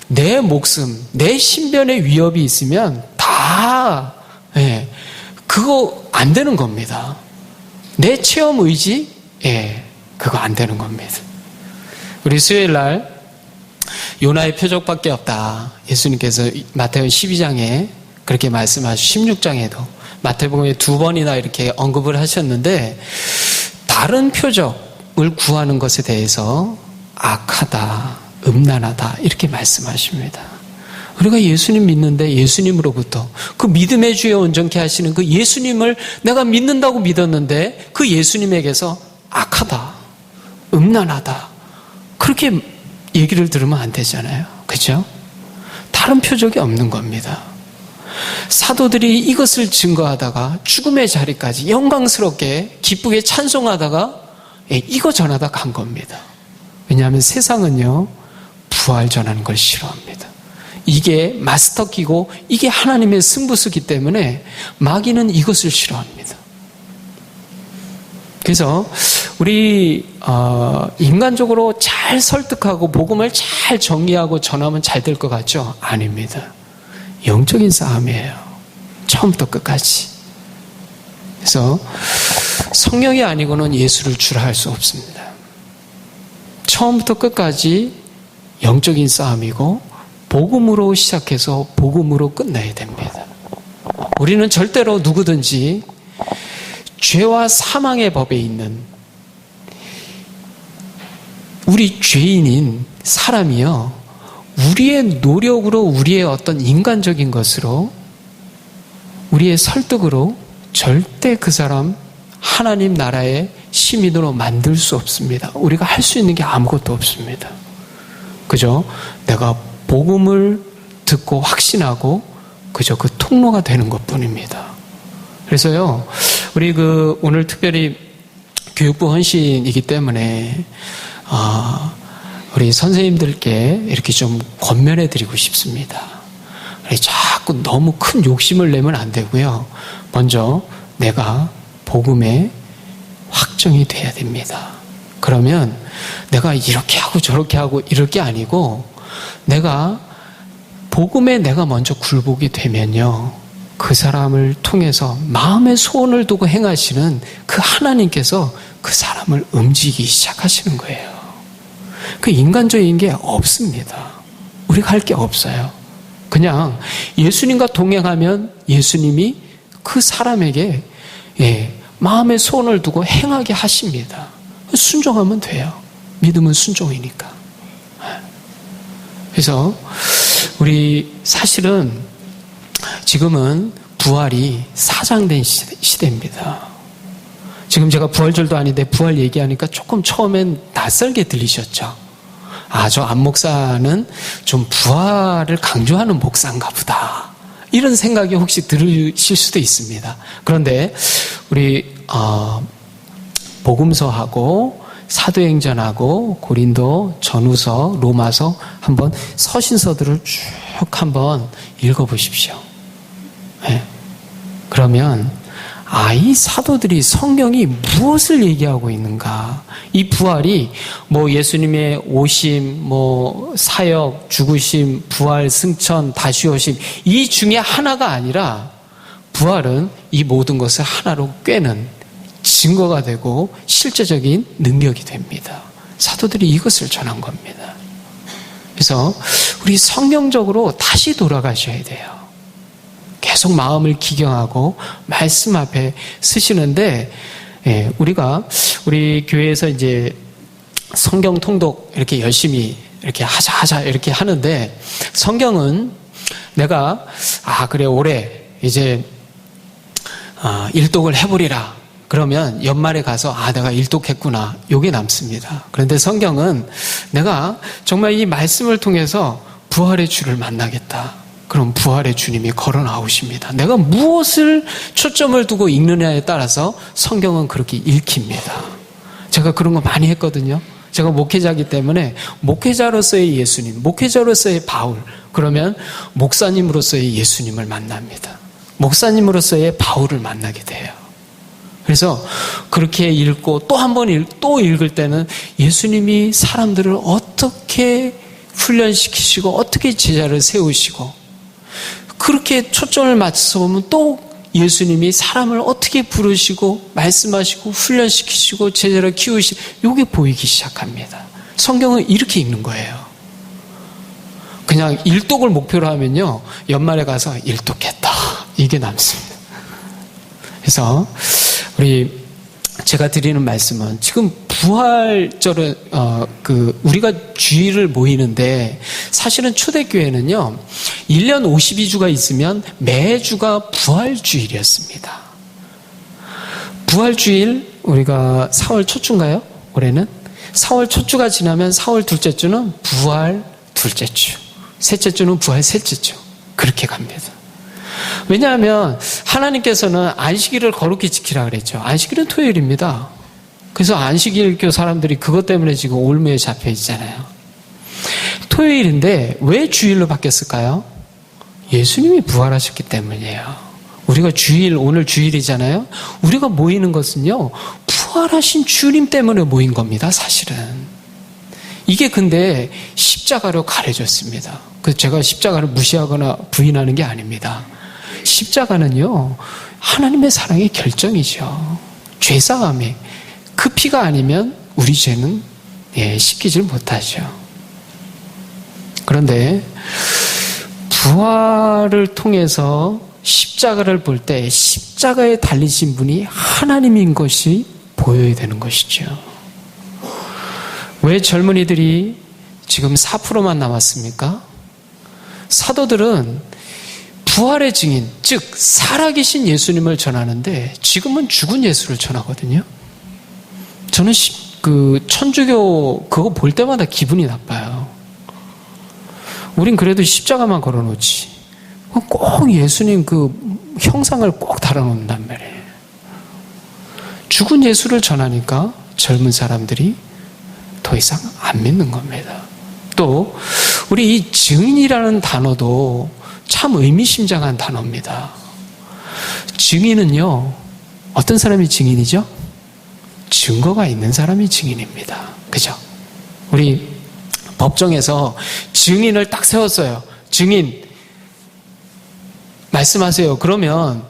내 목숨, 내 신변에 위협이 있으면 다, 그거 안 되는 겁니다. 내 체험 의지, 그거 안 되는 겁니다. 우리 수요일 날 요나의 표적밖에 없다. 예수님께서 마태복음 12장에 그렇게 말씀하시고 16장에도 마태복음에 2번이나 이렇게 언급을 하셨는데 다른 표적을 구하는 것에 대해서 악하다, 음란하다 이렇게 말씀하십니다. 우리가 예수님 믿는데 예수님으로부터 그 믿음의 주에 온전케 하시는 그 예수님을 내가 믿는다고 믿었는데 그 예수님에게서 악하다, 음란하다 그렇게 얘기를 들으면 안 되잖아요. 그렇죠? 다른 표적이 없는 겁니다. 사도들이 이것을 증거하다가 죽음의 자리까지 영광스럽게 기쁘게 찬송하다가 이거 전하다 간 겁니다. 왜냐하면 세상은요 부활 전하는 걸 싫어합니다. 이게 마스터 키고 이게 하나님의 승부수기 때문에 마귀는 이것을 싫어합니다. 그래서 우리 인간적으로 잘 설득하고 복음을 잘 정리하고 전하면 잘 될 것 같죠? 아닙니다. 영적인 싸움이에요. 처음부터 끝까지. 그래서 성령이 아니고는 예수를 주라 할 수 없습니다. 처음부터 끝까지 영적인 싸움이고 복음으로 시작해서 복음으로 끝내야 됩니다. 우리는 절대로 누구든지 죄와 사망의 법에 있는 우리 죄인인 사람이요 우리의 노력으로 우리의 어떤 인간적인 것으로 우리의 설득으로 절대 그 사람 하나님 나라의 시민으로 만들 수 없습니다. 우리가 할 수 있는 게 아무것도 없습니다. 그죠? 내가 복음을 듣고 확신하고 그저 그 통로가 되는 것뿐입니다. 그래서요 우리 오늘 특별히 교육부 헌신이기 때문에 우리 선생님들께 이렇게 좀 권면해 드리고 싶습니다. 자꾸 너무 큰 욕심을 내면 안 되고요. 먼저 내가 복음에 확정이 돼야 됩니다. 그러면 내가 이렇게 하고 저렇게 하고 이럴 게 아니고 내가 복음에 내가 먼저 굴복이 되면요. 그 사람을 통해서 마음의 소원을 두고 행하시는 그 하나님께서 그 사람을 움직이기 시작하시는 거예요. 그 인간적인 게 없습니다. 우리가 할 게 없어요. 그냥 예수님과 동행하면 예수님이 그 사람에게 마음의 소원을 두고 행하게 하십니다. 순종하면 돼요. 믿음은 순종이니까. 그래서 우리 사실은 지금은 부활이 사장된 시대입니다. 지금 제가 부활절도 아닌데 부활 얘기하니까 조금 처음엔 낯설게 들리셨죠? 저 안 목사는 좀 부활을 강조하는 목사인가 보다. 이런 생각이 혹시 들으실 수도 있습니다. 그런데 우리 복음서하고 사도행전하고 고린도, 전후서, 로마서 한번 서신서들을 쭉 한번 읽어보십시오. 네. 그러면 이 사도들이 성경이 무엇을 얘기하고 있는가? 이 부활이 예수님의 오심, 사역, 죽으심, 부활, 승천, 다시 오심 이 중에 하나가 아니라 부활은 이 모든 것을 하나로 꿰는 증거가 되고 실제적인 능력이 됩니다. 사도들이 이것을 전한 겁니다. 그래서 우리 성경적으로 다시 돌아가셔야 돼요. 계속 마음을 기경하고 말씀 앞에 쓰시는데 우리가 우리 교회에서 이제 성경 통독 이렇게 열심히 이렇게 하자 이렇게 하는데 성경은 내가 그래 올해 이제 일독을 해보리라 그러면 연말에 가서 내가 일독했구나 요게 남습니다. 그런데 성경은 내가 정말 이 말씀을 통해서 부활의 주를 만나겠다. 그럼 부활의 주님이 걸어 나오십니다. 내가 무엇을 초점을 두고 읽느냐에 따라서 성경은 그렇게 읽힙니다. 제가 그런 거 많이 했거든요. 제가 목회자이기 때문에 목회자로서의 예수님, 목회자로서의 바울, 그러면 목사님으로서의 예수님을 만납니다. 목사님으로서의 바울을 만나게 돼요. 그래서 그렇게 읽고 또 한 번 또 읽을 때는 예수님이 사람들을 어떻게 훈련시키시고 어떻게 제자를 세우시고 그렇게 초점을 맞춰서 보면 또 예수님이 사람을 어떻게 부르시고 말씀하시고 훈련시키시고 제자를 키우시고 이게 보이기 시작합니다. 성경은 이렇게 읽는 거예요. 그냥 일독을 목표로 하면요 연말에 가서 일독했다 이게 남습니다. 그래서 제가 드리는 말씀은 지금 부활절은 우리가 주일을 모이는데 사실은 초대교회는요 1년 52주가 있으면 매주가 부활주일이었습니다. 부활주일 우리가 4월 초주인가요? 올해는 4월 초주가 지나면 4월 둘째 주는 부활 둘째 주, 셋째 주는 부활 셋째 주, 그렇게 갑니다. 왜냐하면 하나님께서는 안식일을 거룩히 지키라 그랬죠. 안식일은 토요일입니다. 그래서 안식일교 사람들이 그것 때문에 지금 올무에 잡혀 있잖아요. 토요일인데 왜 주일로 바뀌었을까요? 예수님이 부활하셨기 때문이에요. 우리가 오늘 주일이잖아요. 우리가 모이는 것은요 부활하신 주님 때문에 모인 겁니다. 사실은 이게 근데 십자가로 가려졌습니다. 그래서 제가 십자가를 무시하거나 부인하는 게 아닙니다. 십자가는요 하나님의 사랑의 결정이죠. 죄사함이 그 피가 아니면 우리 죄는 씻기질 못하죠. 그런데 부활을 통해서 십자가를 볼 때 십자가에 달리신 분이 하나님인 것이 보여야 되는 것이죠. 왜 젊은이들이 지금 4%만 남았습니까? 사도들은 부활의 증인, 즉 살아계신 예수님을 전하는데 지금은 죽은 예수를 전하거든요. 저는 천주교 그거 볼 때마다 기분이 나빠요. 우린 그래도 십자가만 걸어놓지 꼭 예수님 그 형상을 꼭 달아놓는단 말이에요. 죽은 예수를 전하니까 젊은 사람들이 더 이상 안 믿는 겁니다. 또 우리 이 증인이라는 단어도 참 의미심장한 단어입니다. 증인은요 어떤 사람이 증인이죠? 증거가 있는 사람이 증인입니다. 그죠? 우리 법정에서 증인을 딱 세웠어요. 증인 말씀하세요. 그러면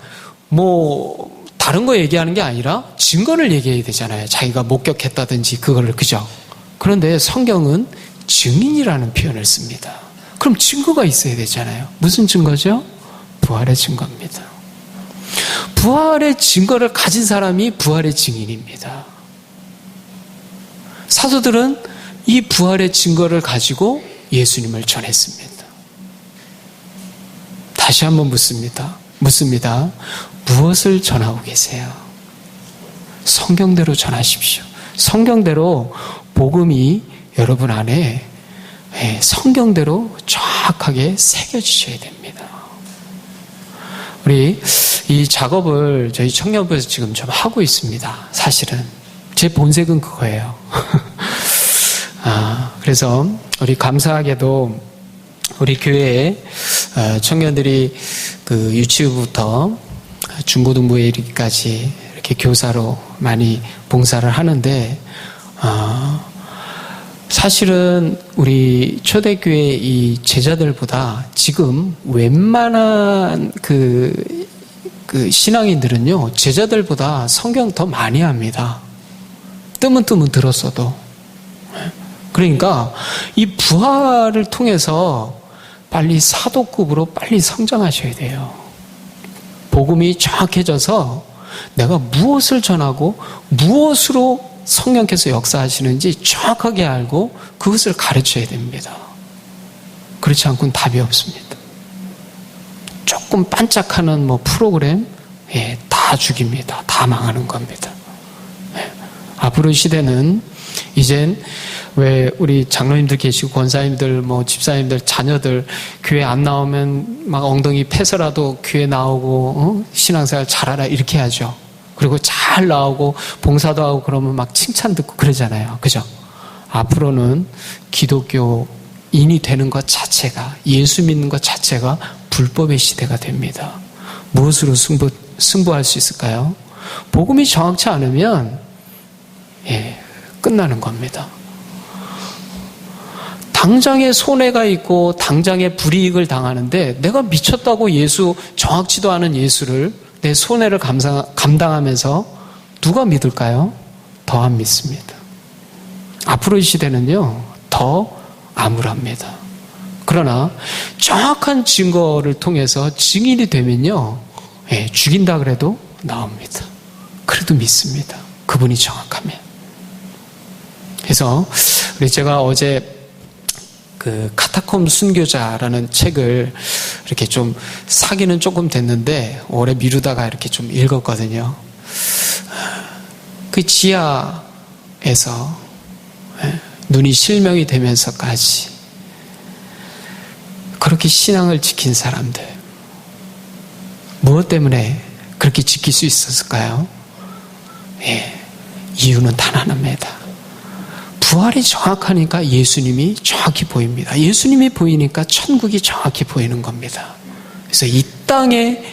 다른 거 얘기하는 게 아니라 증거를 얘기해야 되잖아요. 자기가 목격했다든지 그거를, 그죠? 그런데 성경은 증인이라는 표현을 씁니다. 그럼 증거가 있어야 되잖아요. 무슨 증거죠? 부활의 증거입니다. 부활의 증거를 가진 사람이 부활의 증인입니다. 사도들은 이 부활의 증거를 가지고 예수님을 전했습니다. 다시 한번 묻습니다. 무엇을 전하고 계세요? 성경대로 전하십시오. 성경대로 복음이 여러분 안에 성경대로 정확하게 새겨지셔야 됩니다. 우리 이 작업을 저희 청년부에서 지금 좀 하고 있습니다. 사실은 제 본색은 그거예요. 그래서 우리 감사하게도 우리 교회에 청년들이 그 유치부부터 중고등부에 이르기까지 이렇게 교사로 많이 봉사를 하는데 사실은 우리 초대교회 이 제자들보다 지금 웬만한 그 신앙인들은요 제자들보다 성경 더 많이 합니다. 뜨문 들었어도. 그러니까 이 부활을 통해서 빨리 사도급으로 빨리 성장하셔야 돼요. 복음이 정확해져서 내가 무엇을 전하고 무엇으로 성령께서 역사하시는지 정확하게 알고 그것을 가르쳐야 됩니다. 그렇지 않고는 답이 없습니다. 조금 반짝하는 프로그램 다 죽입니다. 다 망하는 겁니다. 앞으로 시대는 이젠 왜 우리 장로님들 계시고 권사님들 집사님들 자녀들 교회 안 나오면 막 엉덩이 패서라도 교회 나오고 신앙생활 잘하라 이렇게 하죠. 그리고 잘 나오고 봉사도 하고 그러면 막 칭찬 듣고 그러잖아요. 그죠? 앞으로는 기독교인이 되는 것 자체가, 예수 믿는 것 자체가 불법의 시대가 됩니다. 무엇으로 승부할 수 있을까요? 복음이 정확치 않으면 끝나는 겁니다. 당장에 손해가 있고 당장에 불이익을 당하는데 내가 미쳤다고 정확치도 않은 예수를 내 손해를 감당하면서 누가 믿을까요? 더 안 믿습니다. 앞으로 이 시대는요 더 암울합니다. 그러나 정확한 증거를 통해서 증인이 되면요 죽인다 그래도 나옵니다. 그래도 믿습니다. 그분이 정확하면. 그래서 제가 어제 그 카타콤 순교자라는 책을 이렇게 좀 사기는 조금 됐는데 오래 미루다가 이렇게 좀 읽었거든요. 그 지하에서 눈이 실명이 되면서까지 그렇게 신앙을 지킨 사람들, 무엇 때문에 그렇게 지킬 수 있었을까요? 이유는 단 하나입니다. 부활이 정확하니까 예수님이 정확히 보입니다. 예수님이 보이니까 천국이 정확히 보이는 겁니다. 그래서 이 땅에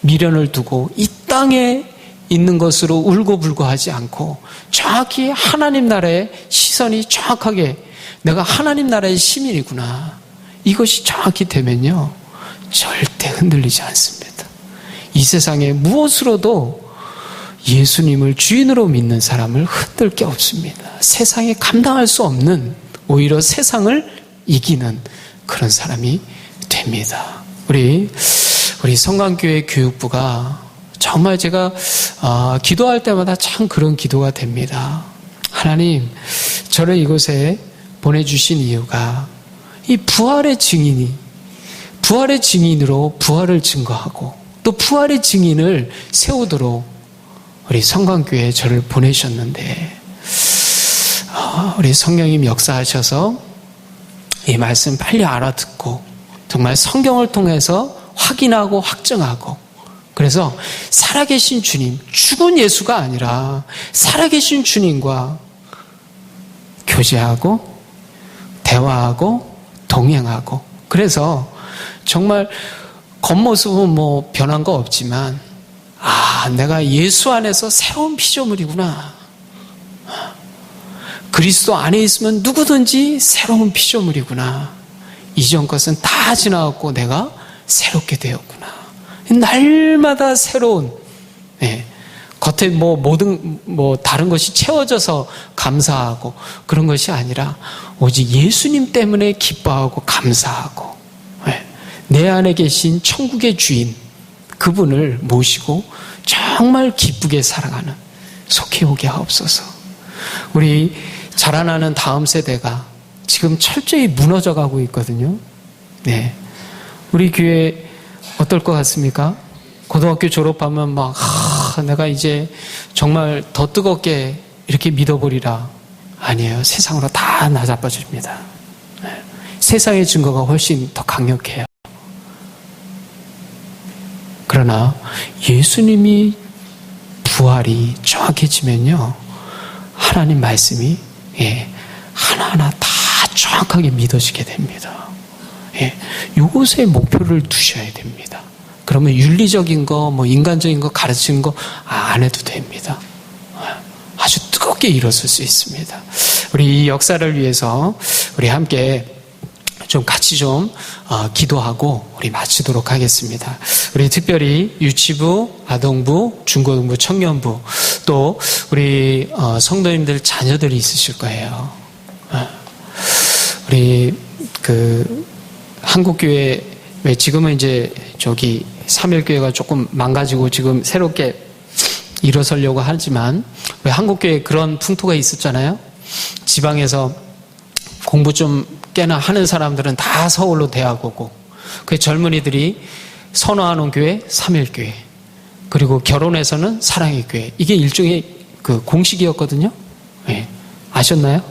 미련을 두고 이 땅에 있는 것으로 울고불고 하지 않고 정확히 하나님 나라의 시선이 정확하게 내가 하나님 나라의 시민이구나. 이것이 정확히 되면요. 절대 흔들리지 않습니다. 이 세상에 무엇으로도 예수님을 주인으로 믿는 사람을 흔들 게 없습니다. 세상에 감당할 수 없는 오히려 세상을 이기는 그런 사람이 됩니다. 우리 성강교회 교육부가 정말 제가 기도할 때마다 참 그런 기도가 됩니다. 하나님, 저를 이곳에 보내주신 이유가 이 부활의 증인으로 부활을 증거하고 또 부활의 증인을 세우도록 우리 성강교회에 저를 보내셨는데 우리 성령님 역사하셔서 이 말씀 빨리 알아듣고 정말 성경을 통해서 확인하고 확정하고 그래서 살아계신 주님, 죽은 예수가 아니라 살아계신 주님과 교제하고 대화하고 동행하고 그래서 정말 겉모습은 뭐 변한 거 없지만 내가 예수 안에서 새로운 피조물이구나. 그리스도 안에 있으면 누구든지 새로운 피조물이구나. 이전 것은 다 지나갔고 내가 새롭게 되었구나. 날마다 새로운 겉에 모든 다른 것이 채워져서 감사하고 그런 것이 아니라 오직 예수님 때문에 기뻐하고 감사하고 내 안에 계신 천국의 주인 그분을 모시고 정말 기쁘게 살아가는 속해 오게 하옵소서. 우리 자라나는 다음 세대가 지금 철저히 무너져 가고 있거든요. 우리 교회 어떨 것 같습니까? 고등학교 졸업하면 내가 이제 정말 더 뜨겁게 이렇게 믿어버리라. 아니에요. 세상으로 다 나자빠집니다. 세상의 증거가 훨씬 더 강력해요. 그러나 예수님이 부활이 정확해지면요. 하나님 말씀이 하나하나 다 정확하게 믿어지게 됩니다. 이것에 목표를 두셔야 됩니다. 그러면 윤리적인 거, 인간적인 거 가르치는 거 안 해도 됩니다. 아주 뜨겁게 일어설 수 있습니다. 우리 이 역사를 위해서 우리 함께 좀 같이 좀 기도하고 우리 마치도록 하겠습니다. 우리 특별히 유치부, 아동부, 중고등부, 청년부 또 우리 성도님들 자녀들이 있으실 거예요. 우리 한국교회 왜 지금은 이제 저기 삼일교회가 조금 망가지고 지금 새롭게 일어서려고 하지만 왜 한국교회에 그런 풍토가 있었잖아요. 지방에서 공부 좀 꽤나 하는 사람들은 다 서울로 대학 오고 그 젊은이들이 선호하는 교회 삼일교회 그리고 결혼해서는 사랑의 교회 이게 일종의 그 공식이었거든요. 아셨나요?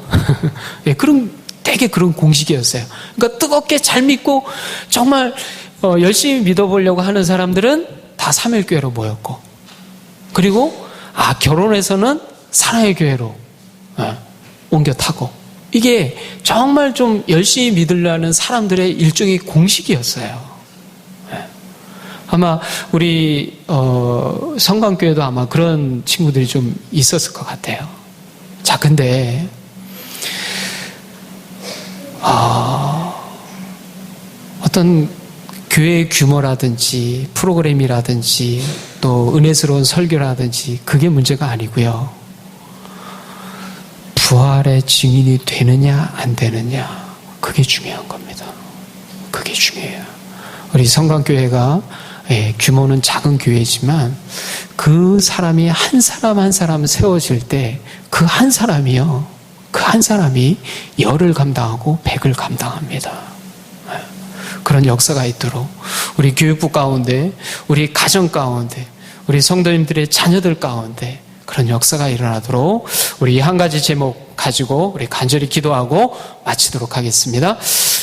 되게 그런 공식이었어요. 그러니까 뜨겁게 잘 믿고 정말 열심히 믿어보려고 하는 사람들은 다 삼일교회로 모였고 그리고 결혼해서는 사랑의 교회로 옮겨 타고 이게 정말 좀 열심히 믿으려는 사람들의 일종의 공식이었어요. 아마 우리 성강교회도 아마 그런 친구들이 좀 있었을 것 같아요. 자, 근데 어떤 교회의 규모라든지 프로그램이라든지 또 은혜스러운 설교라든지 그게 문제가 아니고요. 부활의 증인이 되느냐 안 되느냐 그게 중요한 겁니다. 그게 중요해요. 우리 성강교회가 규모는 작은 교회지만 그 사람이 한 사람 한 사람 세워질 때 그 한 사람이요. 그 한 사람이 열을 감당하고 100을 감당합니다. 그런 역사가 있도록 우리 교육부 가운데, 우리 가정 가운데, 우리 성도님들의 자녀들 가운데 그런 역사가 일어나도록 우리 한 가지 제목 가지고 우리 간절히 기도하고 마치도록 하겠습니다.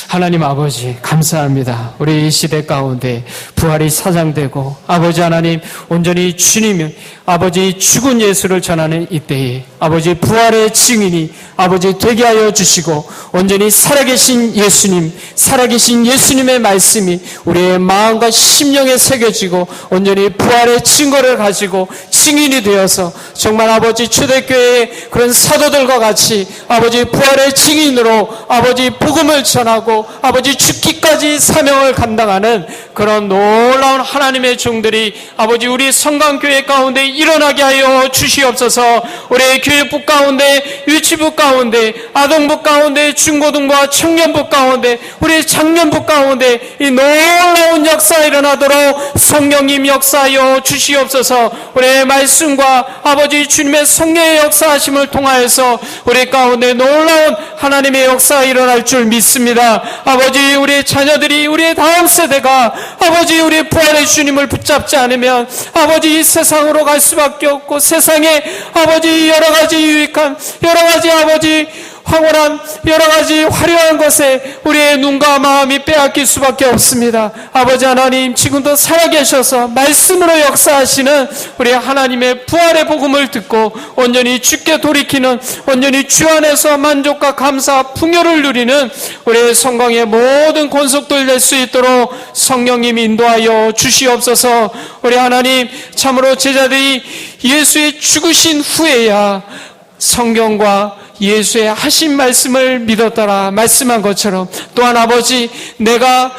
하나님 아버지 감사합니다. 우리 이 시대 가운데 부활이 사장되고 아버지 하나님 온전히 주님이 아버지 죽은 예수를 전하는 이때에 아버지 부활의 증인이 아버지 되게 하여 주시고 온전히 살아계신 예수님, 살아계신 예수님의 말씀이 우리의 마음과 심령에 새겨지고 온전히 부활의 증거를 가지고 증인이 되어서 정말 아버지 초대교회의 그런 사도들과 같이 아버지 부활의 증인으로 아버지 복음을 전하고 아버지 죽기까지 사명을 감당하는 그런 놀라운 하나님의 종들이 아버지 우리 성강교회 가운데 일어나게 하여 주시옵소서. 우리 교육부 가운데, 유치부 가운데, 아동부 가운데, 중고등부와 청년부 가운데, 우리 장년부 가운데 이 놀라운 역사 일어나도록 성령님 역사하여 주시옵소서. 우리의 말씀과 아버지 주님의 성령의 역사하심을 통하여서 우리 가운데 놀라운 하나님의 역사가 일어날 줄 믿습니다. 아버지 우리 자녀들이 우리의 다음 세대가 아버지 우리 부활의 주님을 붙잡지 않으면 아버지 이 세상으로 갈 수밖에 없고 세상에 아버지 여러 가지 유익한 여러 가지 아버지 황홀한 여러 가지 화려한 것에 우리의 눈과 마음이 빼앗길 수밖에 없습니다. 아버지 하나님 지금도 살아계셔서 말씀으로 역사하시는 우리 하나님의 부활의 복음을 듣고 온전히 주께 돌이키는 온전히 주 안에서 만족과 감사 풍요를 누리는 우리의 성광의 모든 권속들 될 수 있도록 성령님 인도하여 주시옵소서. 우리 하나님 참으로 제자들이 예수의 죽으신 후에야 성경과 예수의 하신 말씀을 믿었더라 말씀한 것처럼 또한 아버지 내가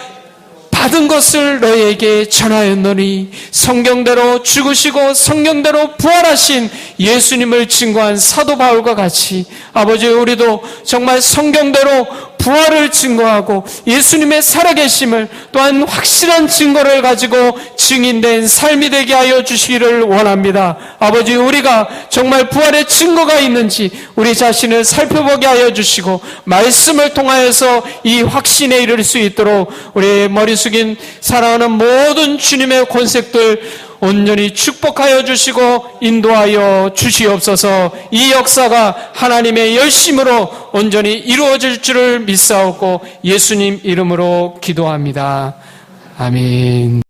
받은 것을 너희에게 전하였노니 성경대로 죽으시고 성경대로 부활하신 예수님을 증거한 사도 바울과 같이 아버지 우리도 정말 성경대로 부활을 증거하고 예수님의 살아계심을 또한 확실한 증거를 가지고 증인된 삶이 되게 하여 주시기를 원합니다. 아버지 우리가 정말 부활의 증거가 있는지 우리 자신을 살펴보게 하여 주시고 말씀을 통하여서 이 확신에 이를 수 있도록 우리의 머리 숙인 사랑하는 모든 주님의 권색들 온전히 축복하여 주시고 인도하여 주시옵소서. 이 역사가 하나님의 열심으로 온전히 이루어질 줄을 믿사옵고 예수님 이름으로 기도합니다. 아멘.